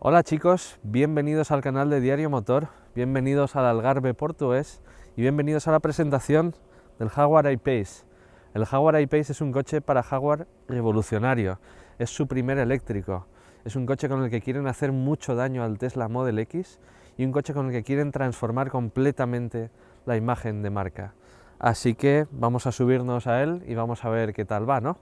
Hola chicos, bienvenidos al canal de Diario Motor, bienvenidos al Algarve portugués y bienvenidos a la presentación del Jaguar I-Pace. El Jaguar I-Pace es un coche para Jaguar revolucionario, es su primer eléctrico, es un coche con el que quieren hacer mucho daño al Tesla Model X y un coche con el que quieren transformar completamente la imagen de marca. Así que vamos a subirnos a él y vamos a ver qué tal va, ¿no?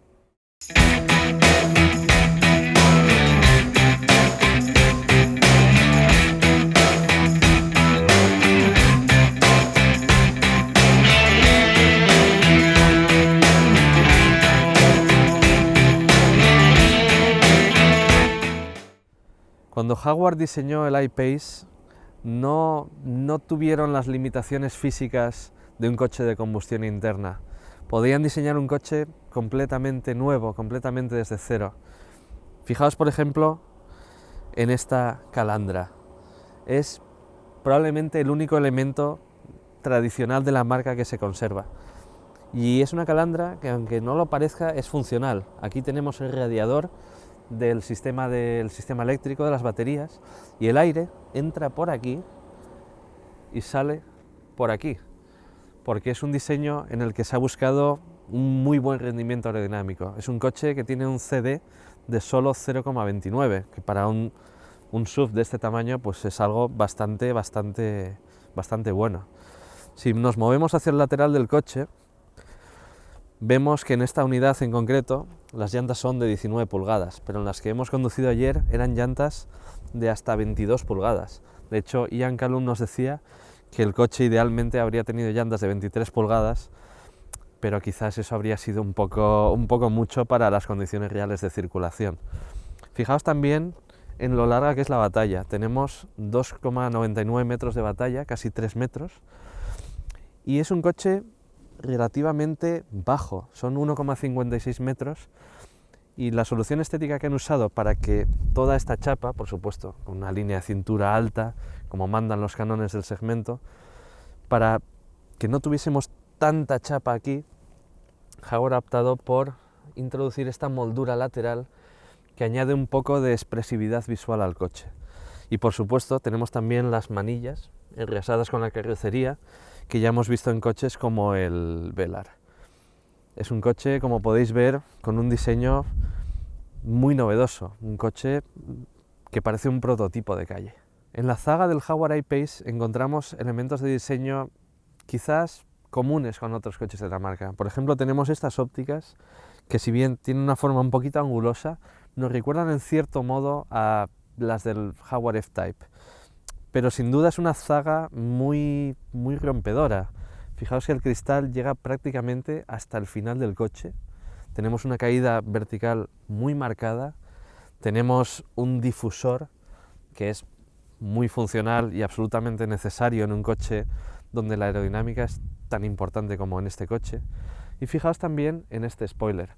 Cuando Jaguar diseñó el I-Pace, no tuvieron las limitaciones físicas de un coche de combustión interna. Podían diseñar un coche completamente nuevo, completamente desde cero. Fijaos, por ejemplo, en esta calandra. Es probablemente el único elemento tradicional de la marca que se conserva. Y es una calandra que, aunque no lo parezca, es funcional. Aquí tenemos el radiador del sistema eléctrico de las baterías y el aire entra por aquí y sale por aquí, porque es un diseño en el que se ha buscado un muy buen rendimiento aerodinámico. Es un coche que tiene un CD de solo 0,29, que para un SUV de este tamaño pues es algo bastante bueno. Si nos movemos hacia el lateral del coche, vemos que en esta unidad en concreto las llantas son de 19 pulgadas, pero en las que hemos conducido ayer eran llantas de hasta 22 pulgadas. De hecho, Ian Callum nos decía que el coche idealmente habría tenido llantas de 23 pulgadas, pero quizás eso habría sido un poco mucho para las condiciones reales de circulación. Fijaos también en lo larga que es la batalla. Tenemos 2,99 metros de batalla, casi 3 metros, y es un coche relativamente bajo, son 1,56 metros, y la solución estética que han usado para que toda esta chapa, por supuesto, con una línea de cintura alta, como mandan los cánones del segmento, para que no tuviésemos tanta chapa aquí, Jaguar ha optado por introducir esta moldura lateral que añade un poco de expresividad visual al coche. Y por supuesto tenemos también las manillas enresadas con la carrocería, que ya hemos visto en coches como el Velar. Es un coche, como podéis ver, con un diseño muy novedoso, un coche que parece un prototipo de calle. En la zaga del Jaguar I-Pace encontramos elementos de diseño quizás comunes con otros coches de la marca. Por ejemplo, tenemos estas ópticas que, si bien tienen una forma un poquito angulosa, nos recuerdan en cierto modo a las del Jaguar F-Type. Pero sin duda es una zaga muy rompedora. Fijaos que el cristal llega prácticamente hasta el final del coche. Tenemos una caída vertical muy marcada. Tenemos un difusor que es muy funcional y absolutamente necesario en un coche donde la aerodinámica es tan importante como en este coche. Y fijaos también en este spoiler.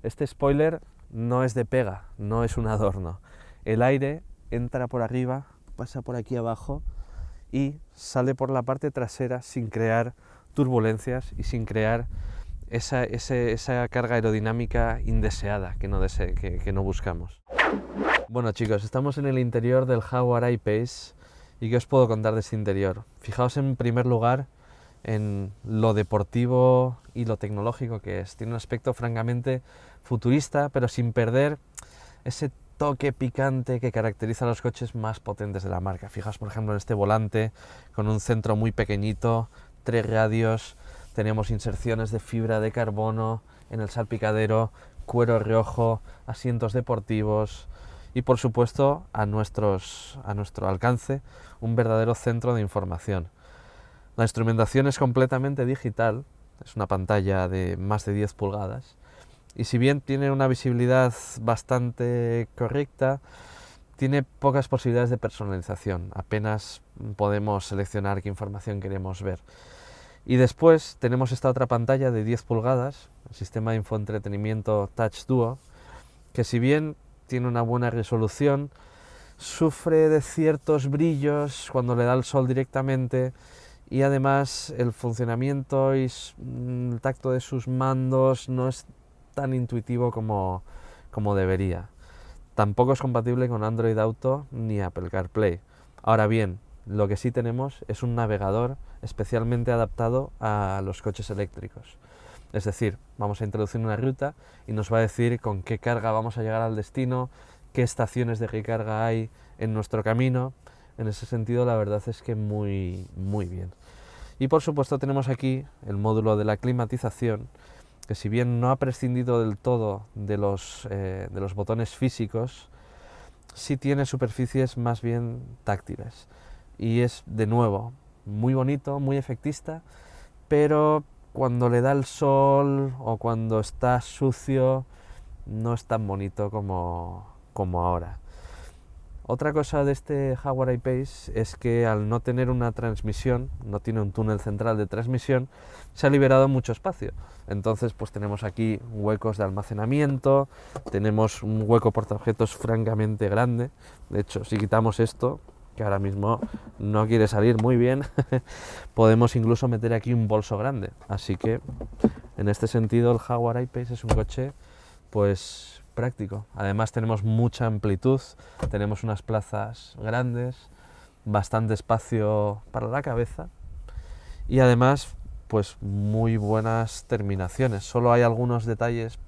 Este spoiler no es de pega, no es un adorno. El aire entra por arriba, pasa por aquí abajo y sale por la parte trasera sin crear turbulencias y sin crear esa carga aerodinámica indeseada que no buscamos. Bueno chicos, estamos en el interior del Jaguar I-Pace y ¿qué os puedo contar de este interior? Fijaos en primer lugar en lo deportivo y lo tecnológico que es. Tiene un aspecto francamente futurista, pero sin perder ese toque picante que caracteriza a los coches más potentes de la marca. Fijaos, por ejemplo, en este volante con un centro muy pequeñito, 3 radios, tenemos inserciones de fibra de carbono en el salpicadero, cuero rojo, asientos deportivos y, por supuesto, a nuestro alcance, un verdadero centro de información. La instrumentación es completamente digital, es una pantalla de más de 10 pulgadas, y si bien tiene una visibilidad bastante correcta, tiene pocas posibilidades de personalización, apenas podemos seleccionar qué información queremos ver. Y después tenemos esta otra pantalla de 10 pulgadas, el sistema de infoentretenimiento Touch Duo, que si bien tiene una buena resolución, sufre de ciertos brillos cuando le da el sol directamente, y además el funcionamiento y el tacto de sus mandos no es tan intuitivo como debería. Tampoco es compatible con Android Auto ni Apple CarPlay. Ahora bien, lo que sí tenemos es un navegador especialmente adaptado a los coches eléctricos. Es decir, vamos a introducir una ruta y nos va a decir con qué carga vamos a llegar al destino, qué estaciones de recarga hay en nuestro camino. En ese sentido, la verdad es que muy bien. Y por supuesto tenemos aquí el módulo de la climatización, que si bien no ha prescindido del todo de los botones físicos, sí tiene superficies más bien táctiles. Y es, de nuevo, muy bonito, muy efectista, pero cuando le da el sol o cuando está sucio no es tan bonito como ahora. Otra cosa de este Jaguar I-Pace es que al no tener una transmisión, no tiene un túnel central de transmisión, se ha liberado mucho espacio. Entonces pues tenemos aquí huecos de almacenamiento, tenemos un hueco portaobjetos francamente grande. De hecho, si quitamos esto, que ahora mismo no quiere salir muy bien, podemos incluso meter aquí un bolso grande. Así que en este sentido el Jaguar I-Pace es un coche pues práctico. Además tenemos mucha amplitud, tenemos unas plazas grandes, bastante espacio para la cabeza y además pues muy buenas terminaciones. Solo hay algunos detalles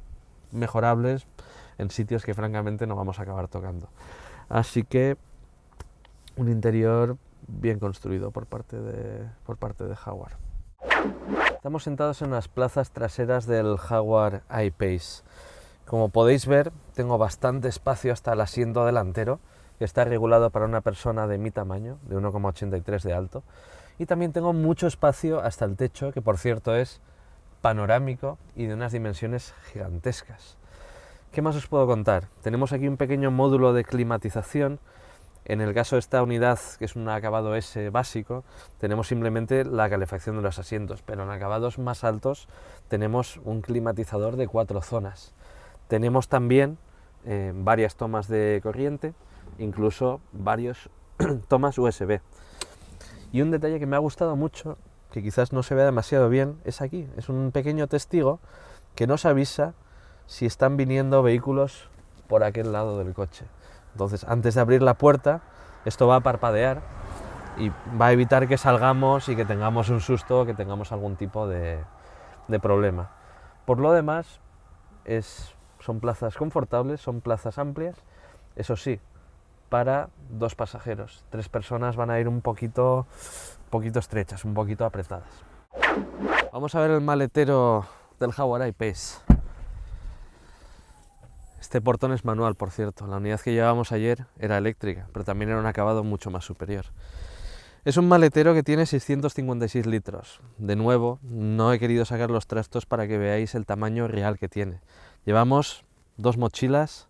mejorables en sitios que francamente no vamos a acabar tocando. Así que un interior bien construido por parte de Jaguar. Estamos sentados en las plazas traseras del Jaguar I-Pace. Como podéis ver, tengo bastante espacio hasta el asiento delantero, que está regulado para una persona de mi tamaño, de 1,83 de alto, y también tengo mucho espacio hasta el techo, que por cierto es panorámico y de unas dimensiones gigantescas. ¿Qué más os puedo contar? Tenemos aquí un pequeño módulo de climatización. En el caso de esta unidad, que es un acabado S básico, tenemos simplemente la calefacción de los asientos, pero en acabados más altos tenemos un climatizador de 4 zonas. Tenemos también varias tomas de corriente, incluso varios tomas USB. Y un detalle que me ha gustado mucho, que quizás no se vea demasiado bien, es aquí. Es un pequeño testigo que nos avisa si están viniendo vehículos por aquel lado del coche. Entonces, antes de abrir la puerta, esto va a parpadear y va a evitar que salgamos y que tengamos un susto o que tengamos algún tipo de problema. Por lo demás, son plazas confortables, son plazas amplias, eso sí, para 2 pasajeros. 3 personas van a ir un poquito estrechas, un poquito apretadas. Vamos a ver el maletero del Jaguar I-Pace. Este portón es manual, por cierto. La unidad que llevábamos ayer era eléctrica, pero también era un acabado mucho más superior. Es un maletero que tiene 656 litros. De nuevo, no he querido sacar los trastos para que veáis el tamaño real que tiene. Llevamos 2 mochilas,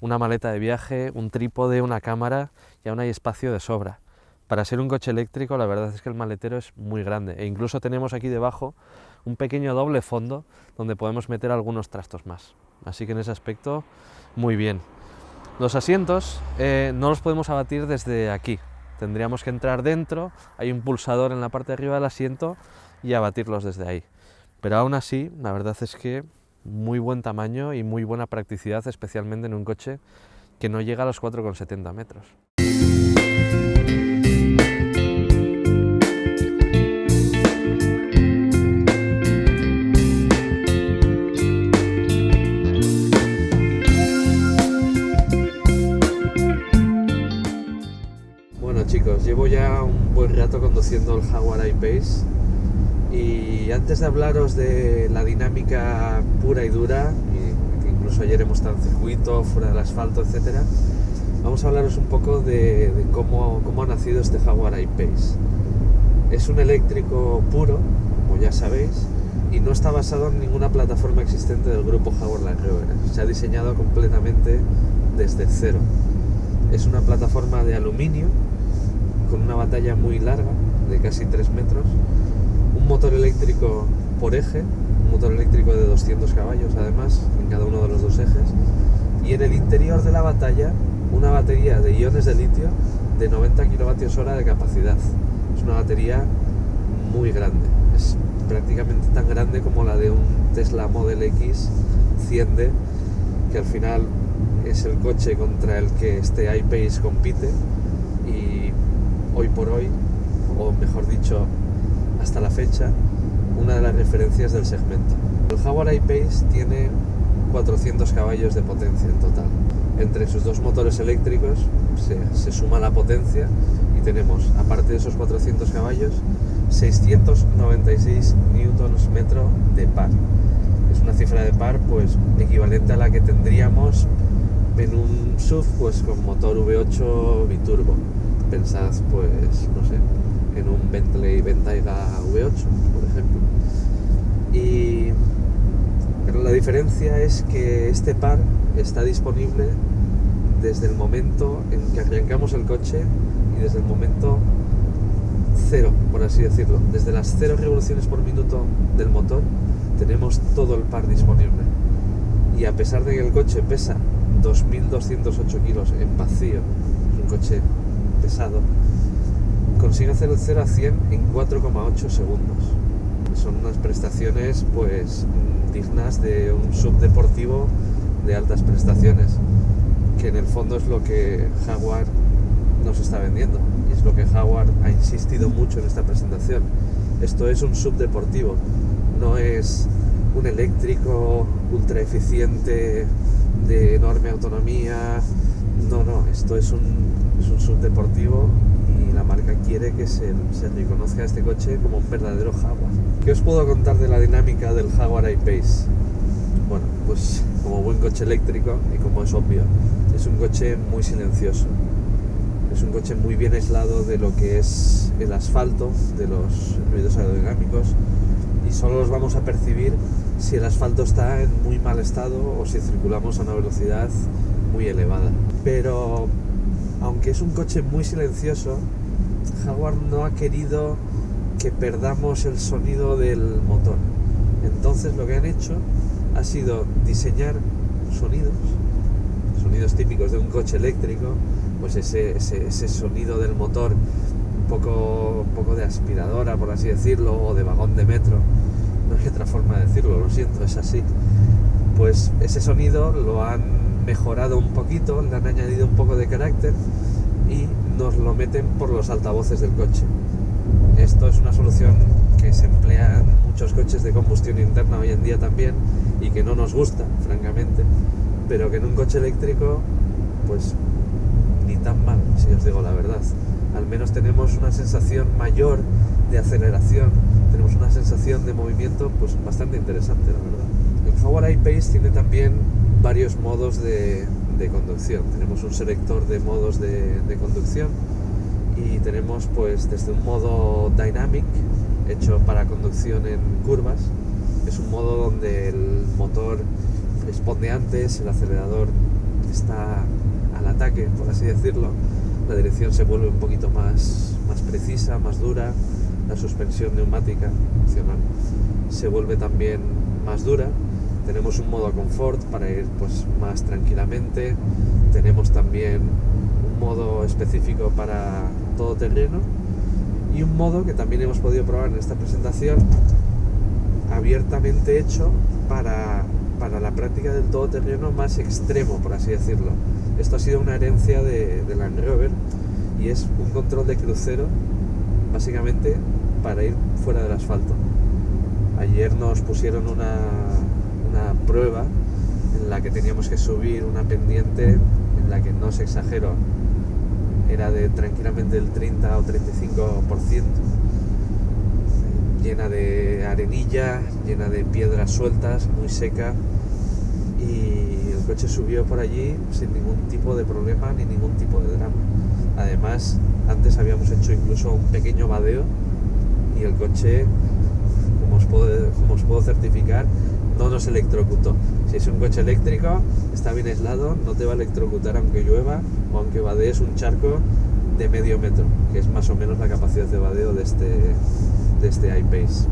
una maleta de viaje, un trípode, una cámara y aún hay espacio de sobra. Para ser un coche eléctrico, la verdad es que el maletero es muy grande e incluso tenemos aquí debajo un pequeño doble fondo donde podemos meter algunos trastos más. Así que en ese aspecto, muy bien. Los asientos no los podemos abatir desde aquí. Tendríamos que entrar dentro, hay un pulsador en la parte de arriba del asiento y abatirlos desde ahí. Pero aún así, la verdad es que muy buen tamaño y muy buena practicidad, especialmente en un coche que no llega a los 4,70 metros. Bueno chicos, llevo ya un buen rato conduciendo el Jaguar I-Pace y antes de hablaros de la dinámica pura y dura, y incluso ayer hemos estado en circuito, fuera del asfalto, etc., vamos a hablaros un poco de cómo ha nacido este Jaguar I-Pace. Es un eléctrico puro, como ya sabéis, y no está basado en ninguna plataforma existente del grupo Jaguar Land Rover. Se ha diseñado completamente desde cero. Es una plataforma de aluminio con una batalla muy larga, de casi 3 metros, un motor eléctrico por eje, un motor eléctrico de 200 caballos además, en cada uno de los 2 ejes, y en el interior de la batalla una batería de iones de litio de 90 kWh de capacidad. Es una batería muy grande, es prácticamente tan grande como la de un Tesla Model X 100D, que al final es el coche contra el que este I-Pace compite y hoy por hoy, o mejor dicho, hasta la fecha, una de las referencias del segmento. El Jaguar I-Pace tiene 400 caballos de potencia en total. Entre sus dos motores eléctricos se suma la potencia y tenemos, aparte de esos 400 caballos, 696 Nm de par. Es una cifra de par pues equivalente a la que tendríamos en un SUV pues con motor V8 biturbo. Pensad pues, no sé, en un Bentley Bentayga V8, por ejemplo. Pero la diferencia es que este par está disponible desde el momento en que arrancamos el coche y desde el momento cero, por así decirlo. Desde las 0 revoluciones por minuto del motor tenemos todo el par disponible. Y a pesar de que el coche pesa 2.208 kilos en vacío, es un coche pesado, consigue hacer el 0 a 100 en 4,8 segundos. Son unas prestaciones pues dignas de un subdeportivo de altas prestaciones, que en el fondo es lo que Jaguar nos está vendiendo y es lo que Jaguar ha insistido mucho en esta presentación. Esto es un subdeportivo, no es un eléctrico ultra eficiente de enorme autonomía, no, esto es un subdeportivo y la marca quiere que se reconozca a este coche como un verdadero Jaguar. ¿Qué os puedo contar de la dinámica del Jaguar I-Pace? Bueno, pues como buen coche eléctrico y como es obvio, es un coche muy silencioso. Es un coche muy bien aislado de lo que es el asfalto, de los ruidos aerodinámicos, y solo los vamos a percibir si el asfalto está en muy mal estado o si circulamos a una velocidad muy elevada. Pero aunque es un coche muy silencioso, Jaguar no ha querido que perdamos el sonido del motor. Entonces lo que han hecho ha sido diseñar sonidos típicos de un coche eléctrico, pues ese sonido del motor, un poco de aspiradora, por así decirlo, o de vagón de metro, no hay otra forma de decirlo, lo siento, es así. Pues ese sonido lo han mejorado un poquito, le han añadido un poco de carácter y nos lo meten por los altavoces del coche. Esto es una solución que se emplea en muchos coches de combustión interna hoy en día también y que no nos gusta, francamente, pero que en un coche eléctrico, pues ni tan mal, si os digo la verdad. Al menos tenemos una sensación mayor de aceleración, tenemos una sensación de movimiento pues bastante interesante, la verdad. El Jaguar I-Pace tiene también varios modos de conducción. Tenemos un selector de modos de conducción y tenemos pues desde un modo Dynamic, hecho para conducción en curvas. Es un modo donde el motor responde antes, el acelerador está al ataque, por así decirlo, la dirección se vuelve un poquito más precisa, más dura, la suspensión neumática opcional se vuelve también más dura. Tenemos un modo confort para ir pues más tranquilamente, tenemos también un modo específico para todoterreno y un modo que también hemos podido probar en esta presentación, abiertamente hecho para la práctica del todoterreno más extremo, por así decirlo. Esto ha sido una herencia de Land Rover y es un control de crucero básicamente para ir fuera del asfalto. Ayer nos pusieron una prueba en la que teníamos que subir una pendiente en la que, no os exagero, era de tranquilamente el 30 o 35%, llena de arenilla, llena de piedras sueltas, muy seca, y el coche subió por allí sin ningún tipo de problema ni ningún tipo de drama. Además, antes habíamos hecho incluso un pequeño vadeo y el coche, como os puedo certificar, no nos electrocutó. Si es un coche eléctrico, está bien aislado, no te va a electrocutar aunque llueva o aunque vadees un charco de medio metro, que es más o menos la capacidad de vadeo de este I-Pace.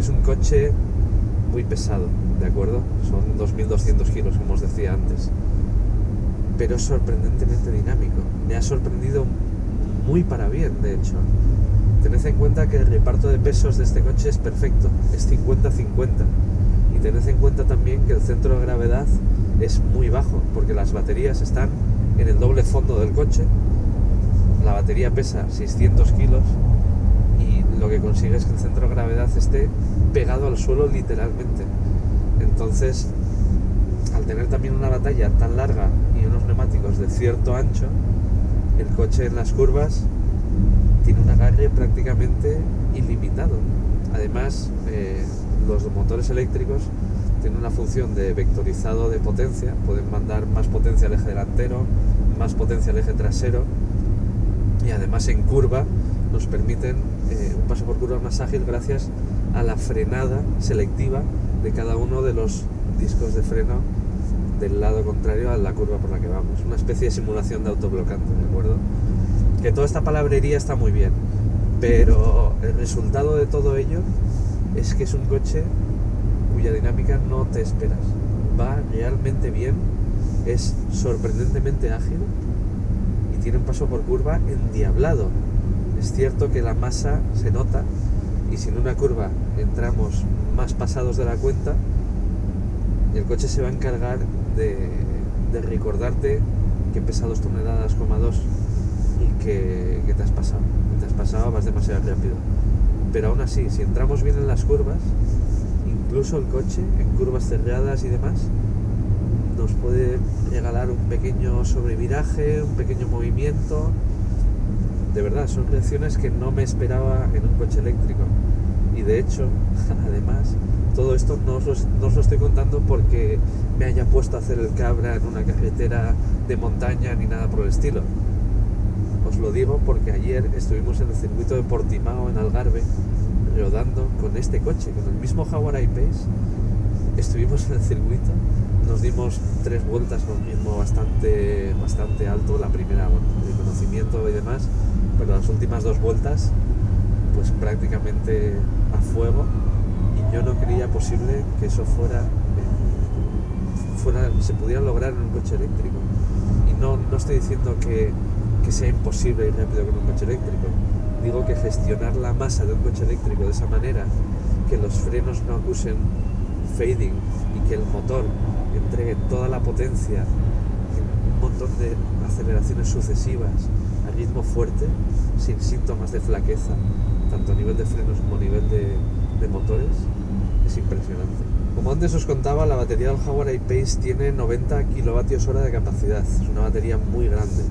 es un coche muy pesado, ¿de acuerdo? Son 2.200 kilos, como os decía antes. Pero es sorprendentemente dinámico. Me ha sorprendido muy para bien, de hecho. Tened en cuenta que el reparto de pesos de este coche es perfecto, es 50-50. Y tened en cuenta también que el centro de gravedad es muy bajo, porque las baterías están en el doble fondo del coche. La batería pesa 600 kilos y lo que consigue es que el centro de gravedad esté pegado al suelo literalmente. Entonces, al tener también una batalla tan larga y unos neumáticos de cierto ancho, el coche en las curvas tiene un agarre prácticamente ilimitado. Además, los motores eléctricos tienen una función de vectorizado de potencia, pueden mandar más potencia al eje delantero, más potencia al eje trasero, y además en curva nos permiten un paso por curva más ágil gracias a la frenada selectiva de cada uno de los discos de freno del lado contrario a la curva por la que vamos. Una especie de simulación de autoblocante, ¿de acuerdo? Que toda esta palabrería está muy bien, pero el resultado de todo ello es que es un coche cuya dinámica no te esperas. Va realmente bien, es sorprendentemente ágil y tiene un paso por curva endiablado. Es cierto que la masa se nota y si en una curva entramos más pasados de la cuenta, el coche se va a encargar de recordarte que pesa 2,2 toneladas y que te has pasado. Te has pasado, vas demasiado rápido. Pero aún así, si entramos bien en las curvas, incluso el coche, en curvas cerradas y demás, nos puede regalar un pequeño sobreviraje, un pequeño movimiento. De verdad, son reacciones que no me esperaba en un coche eléctrico. Y de hecho, además, todo esto no os lo estoy contando porque me haya puesto a hacer el cabra en una carretera de montaña ni nada por el estilo. Os lo digo porque ayer estuvimos en el circuito de Portimao en Algarve rodando con este coche, con el mismo Jaguar I-Pace. Estuvimos en el circuito, nos dimos 3 vueltas a un ritmo bastante alto. La primera, bueno, de conocimiento y demás, pero las últimas 2 vueltas pues prácticamente a fuego, y yo no creía posible que eso se pudiera lograr en un coche eléctrico. Y no estoy diciendo que sea imposible ir rápido con un coche eléctrico. Digo que gestionar la masa de un coche eléctrico de esa manera, que los frenos no acusen fading y que el motor entregue toda la potencia en un montón de aceleraciones sucesivas a ritmo fuerte, sin síntomas de flaqueza, tanto a nivel de frenos como a nivel de motores, es impresionante. Como antes os contaba, la batería del Jaguar I-Pace tiene 90 kWh de capacidad. Es una batería muy grande.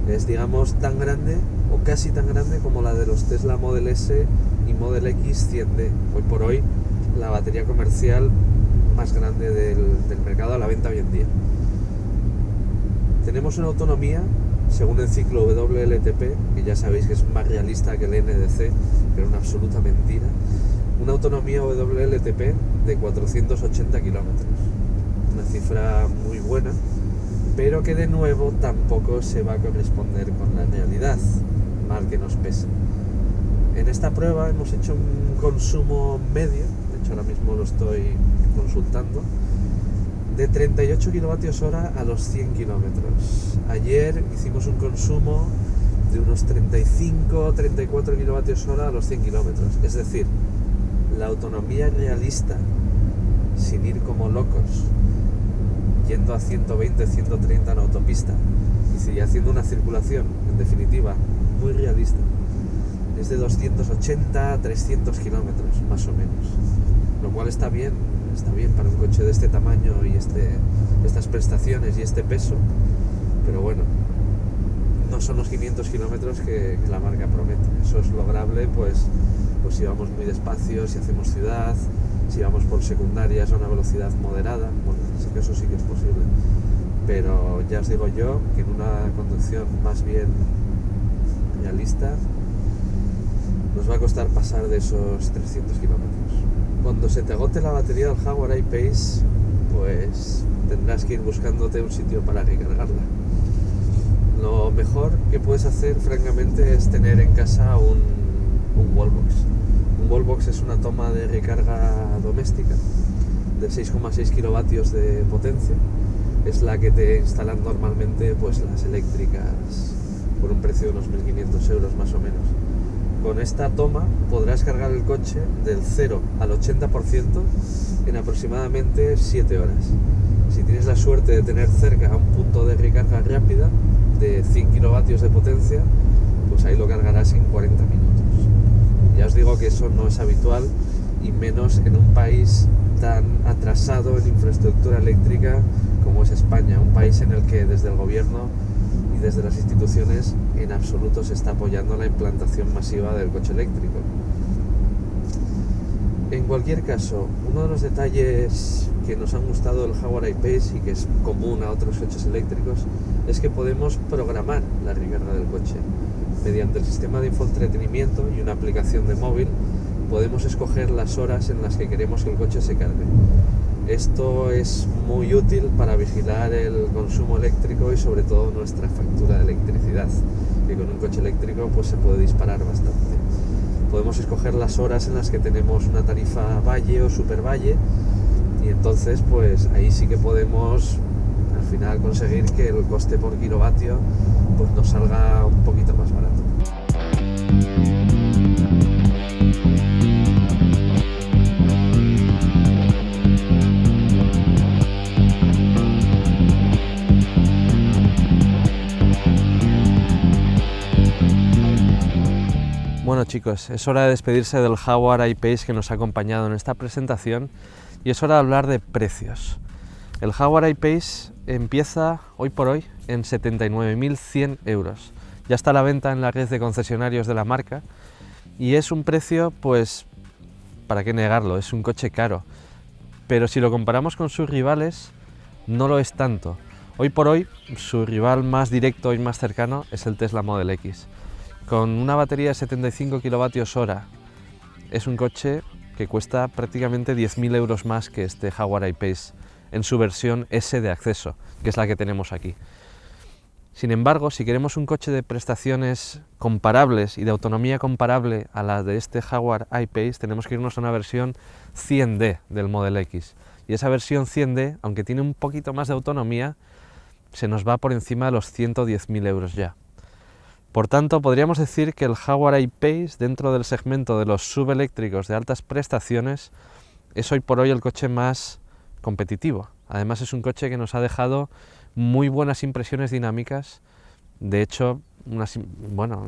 Es, digamos, tan grande o casi tan grande como la de los Tesla Model S y Model X 100D. Hoy por hoy, la batería comercial más grande del mercado a la venta hoy en día. Tenemos una autonomía, según el ciclo WLTP, que ya sabéis que es más realista que el NDC, pero una absoluta mentira, una autonomía WLTP de 480 kilómetros. Una cifra muy buena, pero que de nuevo tampoco se va a corresponder con la realidad, mal que nos pese. En esta prueba hemos hecho un consumo medio, de hecho ahora mismo lo estoy consultando, de 38 kWh a los 100 kilómetros. Ayer hicimos un consumo de unos 35-34 kWh a los 100 kilómetros. Es decir, la autonomía realista, sin ir como locos, yendo a 120-130 en autopista y haciendo una circulación, en definitiva, muy realista, es de 280-300 kilómetros, más o menos. Lo cual está bien para un coche de este tamaño y estas prestaciones y este peso, pero bueno, no son los 500 kilómetros que la marca promete. Eso es lograble pues si vamos muy despacio, si hacemos ciudad, si vamos por secundarias a una velocidad moderada. Bueno, sí que eso sí que es posible, pero ya os digo yo que en una conducción más bien realista nos va a costar pasar de esos 300 kilómetros. Cuando se te agote la batería del Jaguar I-Pace, pues tendrás que ir buscándote un sitio para recargarla. Lo mejor que puedes hacer, francamente, es tener en casa un wallbox. Un wallbox es una toma de recarga doméstica de 6,6 kilovatios de potencia. Es la que te instalan normalmente pues las eléctricas por un precio de unos 1.500 euros más o menos. Con esta toma podrás cargar el coche del 0 al 80% en aproximadamente 7 horas. Si tienes la suerte de tener cerca un punto de recarga rápida de 100 kilovatios de potencia, pues ahí lo cargarás en 40 minutos. Ya os digo que eso no es habitual, y menos en un país tan atrasado en infraestructura eléctrica como es España, un país en el que desde el gobierno y desde las instituciones en absoluto se está apoyando la implantación masiva del coche eléctrico. En cualquier caso, uno de los detalles que nos han gustado del Jaguar I-Pace y que es común a otros coches eléctricos es que podemos programar la recarga del coche. Mediante el sistema de infoentretenimiento y una aplicación de móvil podemos escoger las horas en las que queremos que el coche se cargue. Esto es muy útil para vigilar el consumo eléctrico y sobre todo nuestra factura de electricidad, que con un coche eléctrico pues se puede disparar bastante. Podemos escoger las horas en las que tenemos una tarifa valle o super valle, y entonces pues ahí sí que podemos al final conseguir que el coste por kilovatio pues nos salga un poquito más barato. Bueno chicos, es hora de despedirse del Jaguar I-Pace que nos ha acompañado en esta presentación, y es hora de hablar de precios. El Jaguar I-Pace empieza hoy por hoy en 79.100 euros. Ya está a la venta en la red de concesionarios de la marca y es un precio, pues, para qué negarlo, es un coche caro. Pero si lo comparamos con sus rivales, no lo es tanto. Hoy por hoy, su rival más directo y más cercano es el Tesla Model X. Con una batería de 75 kWh, es un coche que cuesta prácticamente 10.000 euros más que este Jaguar I-Pace en su versión S de acceso, que es la que tenemos aquí. Sin embargo, si queremos un coche de prestaciones comparables y de autonomía comparable a la de este Jaguar I-Pace, tenemos que irnos a una versión 100D del Model X. Y esa versión 100D, aunque tiene un poquito más de autonomía, se nos va por encima de los 110.000 euros ya. Por tanto, podríamos decir que el Jaguar I-Pace, dentro del segmento de los subeléctricos de altas prestaciones, es hoy por hoy el coche más competitivo. Además, es un coche que nos ha dejado muy buenas impresiones dinámicas. De hecho,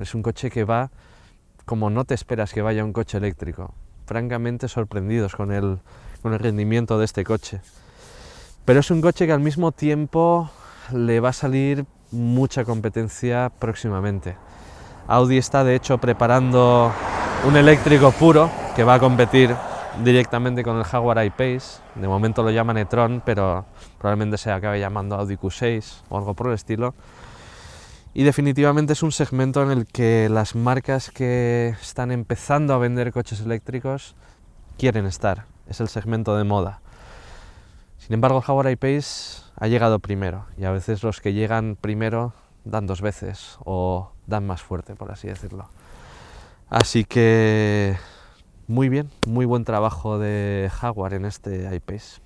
es un coche que va como no te esperas que vaya un coche eléctrico. Francamente sorprendidos con el rendimiento de este coche. Pero es un coche que al mismo tiempo le va a salir mucha competencia próximamente. Audi está de hecho preparando un eléctrico puro que va a competir directamente con el Jaguar I-Pace. De momento lo llaman e-tron, pero probablemente se acabe llamando Audi Q6 o algo por el estilo. Y definitivamente es un segmento en el que las marcas que están empezando a vender coches eléctricos quieren estar. Es el segmento de moda. Sin embargo, el Jaguar I-Pace ha llegado primero, y a veces los que llegan primero dan dos veces o dan más fuerte, por así decirlo. Así que muy bien, muy buen trabajo de Jaguar en este I-Pace.